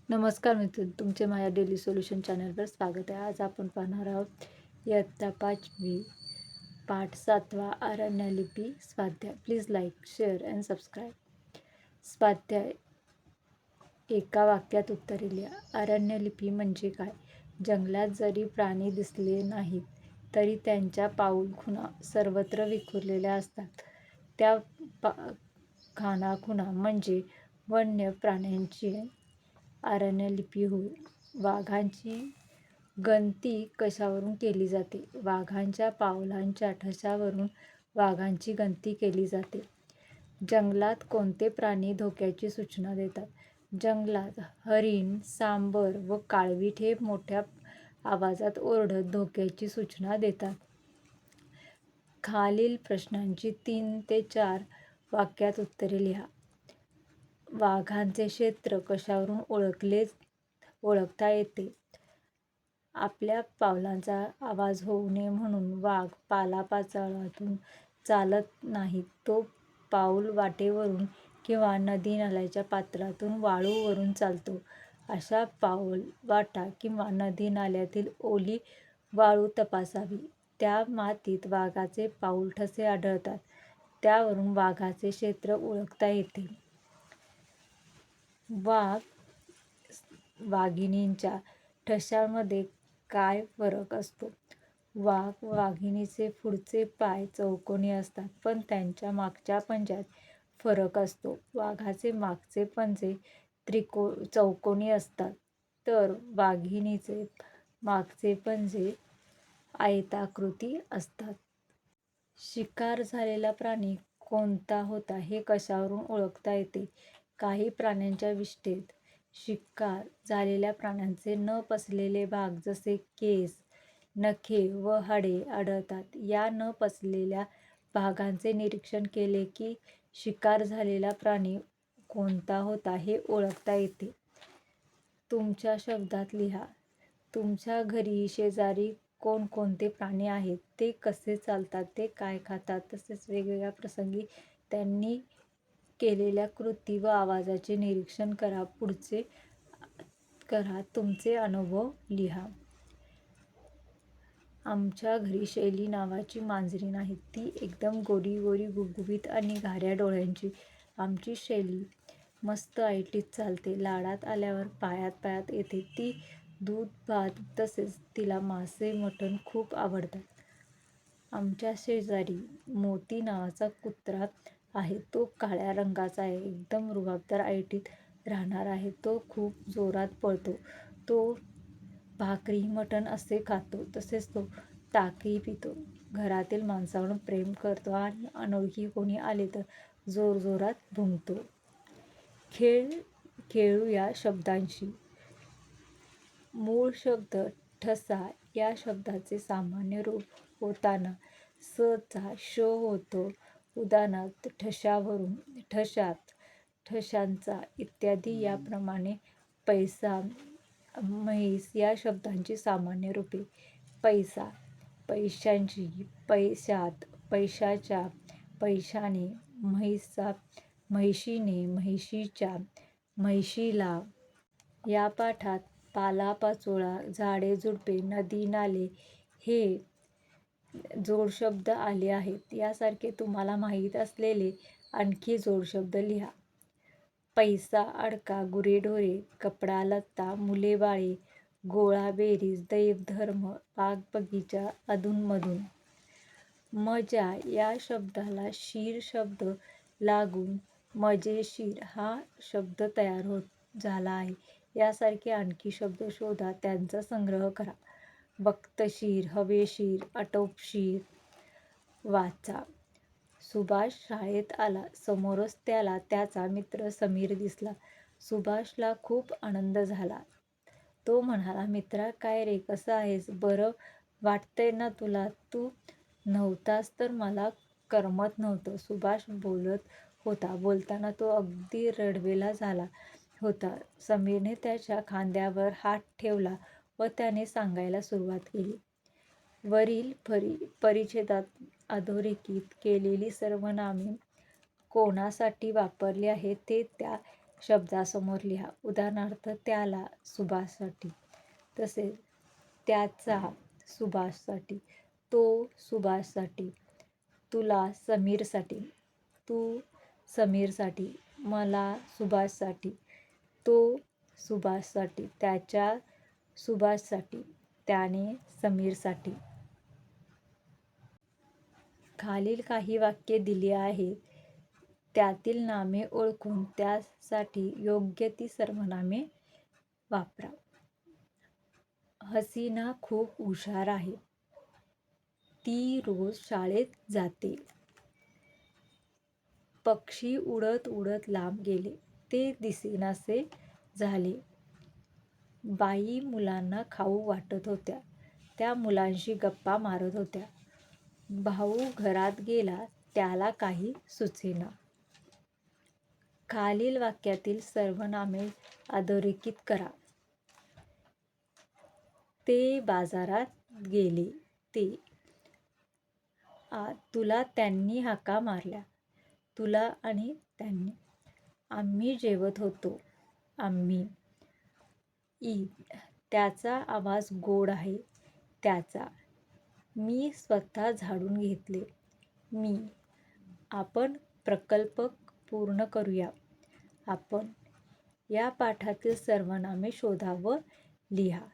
नमस्कार मित्र, तुमचे माझ्या डेली सोल्युशन चॅनलवर स्वागत आहे. आज आपण पाहणार आहोत इयत्ता 5वी पाठ 7वा अरण्यलिपी स्वाध्याय. Please like, share and subscribe. स्वाध्याय. एका वाक्यात उत्तरे लिहा. अरण्यलिपी म्हणजे काय? जंगलात जरी प्राणी दिसले नाहीत तरी त्यांच्या पाऊलखुणा सर्वत्र विखुरलेल्या असतात. त्या खाणाखुणा म्हणजे वन्य प्राण्यांची अरण्यलिपी होय. वाघांची गणती कशावरून केली जाते? वाघांच्या पावलांच्या ठशावरून वाघांची गणती केली जाते. जंगलात कोणते प्राणी धोक्याची सूचना देतात? जंगलात हरिण, सांबर व काळवीट हे मोठ्या आवाजात ओरडत धोक्याची सूचना देतात. खालील प्रश्नांची 3 ते 4 वाक्यात उत्तरे लिहा. वाघांचे क्षेत्र कशावरून ओळखता येते? आपल्या पावलांचा आवाज होऊ नये म्हणून वाघ पालापाचोळ्यातून चालत नाही. तो पाऊल वाटेवरून किंवा नदी-नाल्याच्या पात्रातून वाळूवरून चालतो. अशा पाऊलवाटा किंवा नदी-नाल्यातील ओली वाळू तपासावी. त्या मातीत वाघाचे पाऊल ठसे आढळतात. त्यावरून वाघाचे क्षेत्र ओळखता येते. वाघिणींच्या ठशांमध्ये काय फरक असतो? वाघिणीचे पुढचे पाय चौकोनी असतात, पण त्यांच्या मागच्या पंज्यात फरक असतो. वाघाचे मागचे पंजे चौकोनी असतात, तर वाघिणीचे मागचे पंजे आयताकृती असतात. शिकार झालेला प्राणी कोणता होता हे कशावरून ओळखता येते? काही प्राण्यांच्या विष्ठेत शिकार झालेल्या प्राण्याचे न पचलेले भाग जसे केस, नखे व हाडे आढळतात. या न पचलेल्या भागांचे निरीक्षण केले की शिकार झालेला प्राणी कोणता होता हे ओळखता येते. तुमच्या शब्दात लिहा. तुमच्या घरी शेजारी कोणकोणते प्राणी आहेत? ते कसे चालतात? ते काय खातात? तसेच वेगवेगळ्या प्रसंगी त्यांनी केलेल्या कृती व आवाजाचे निरीक्षण करा. पुढचे तुमचे अनुभव लिहा. आमच्या घरी शैली नावाची मांजरी नाही. ती एकदम गोरी गोरी, गुबगुबीत आणि घाऱ्या डोळ्यांची. आमची शैली मस्त ऐटीत चालते. लाडात आल्यावर पायात येते. ती दूध, भात तसेच तिला मासे, मटण खूप आवडतात. आमच्या शेजारी मोती नावाचा कुत्रा आहे. तो काळ्या रंगाचा आहे. एकदम रुबाबदार ऐटीत राहणारा आहे. तो खूप जोरात पळतो. तो भाकरी, मटण असे खातो. तसेच तो ताकही पितो. घरातील माणसांवर प्रेम करतो आणि अनोळखी कोणी आले तर जोरजोरात भुंकतो. खेळूया शब्दांशी. मूळ शब्द ठसा या शब्दाचे सामान्य रूप होताना स चा श होतो. उदाहरणार्थ ठशावरून, ठशात, ठशांचा इत्यादी. याप्रमाणे पैसा, म्हैस या शब्दांची सामान्य रूपे. पैसा, पैशांची, पैशात, पैशाच्या, पैशाने, म्हैसा, म्हैशीने, म्हैशीच्या, म्हैशीला. या पाठात पालापाचोळा, झाडे-झुडपे, नदी-नाले हे जोडशब्द आले आहेत. यासारखे तुम्हाला माहीत असलेले आणखी जोडशब्द लिहा. पैसा, अडका, गुरेढोरे, कपडा-लत्ता, मुले-बाळे, गोळा-बेरीज, दैव-धर्म, बाग-बगीचा, अधून-मधून. मजा या शब्दाला शीर शब्द लागून मजेशीर हा शब्द तयार झाला आहे. यासारखे आणखी शब्द शोधा, त्यांचा संग्रह करा. वक्तशीर, हवेशीर, आटोपशीर. वाचा. सुभाष शाळेत आला. समोरच त्याला त्याचा मित्र समीर दिसला. सुभाषला खूप आनंद झाला. तो म्हणाला, मित्रा, काय रे, कसा आहेस? बरं वाटतंय ना तुला? तू नव्हतास तर मला करमत नव्हतं. सुभाष बोलत होता. बोलताना तो अगदी रडवेला झाला होता. समीरने त्याच्या खांद्यावर हात ठेवला व त्याने सांगायला सुरुवात केली. वरील परिच्छेदात अधोरेखित केलेली सर्वनामे कोणासाठी वापरली आहेत ते त्या शब्दासमोर लिहा. उदाहरणार्थ त्याला सुभाषसाठी, तसेच त्याचा सुभाषसाठी, तो सुभाषसाठी, तुला समीरसाठी, तू समीरसाठी, मला सुभाषसाठी, तो सुभाषसाठी, त्याच्या सुभाषसाठी, त्याने समीरसाठी. खालील काही वाक्ये दिली आहेत. त्यातील नामे ओळखून त्यासाठी योग्य ती सर्वनामे वापरा. हसीना खूप हुशार आहे. ती रोज शाळेत जाते. पक्षी उडत उडत लांब गेले. ते दिसेनासे झाले. बाई मुलांना खाऊ वाटत होत्या. त्या मुलांशी गप्पा मारत होत्या. भाऊ घरात गेला. त्याला काही सुचेना. खालील वाक्यातील सर्वनामे अधोरेखित करा. ते बाजारात गेले. ते तुला त्यांनी हाका मारल्या. तुला आणि त्यांनी. आम्ही जेवत होतो. आम्ही. त्याचा आवाज गोड आहे. त्याचा. मी स्वतः झाडून घेतले. मी. आपण प्रकल्प पूर्ण करूया. आपण. या पाठातील सर्वनामे शोधा व लिहा.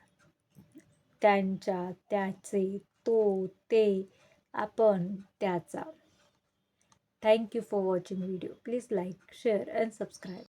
त्यांच्या, त्याचे, तो, ते, आपण, त्याचा. Thank you for watching video. Please like, share and subscribe.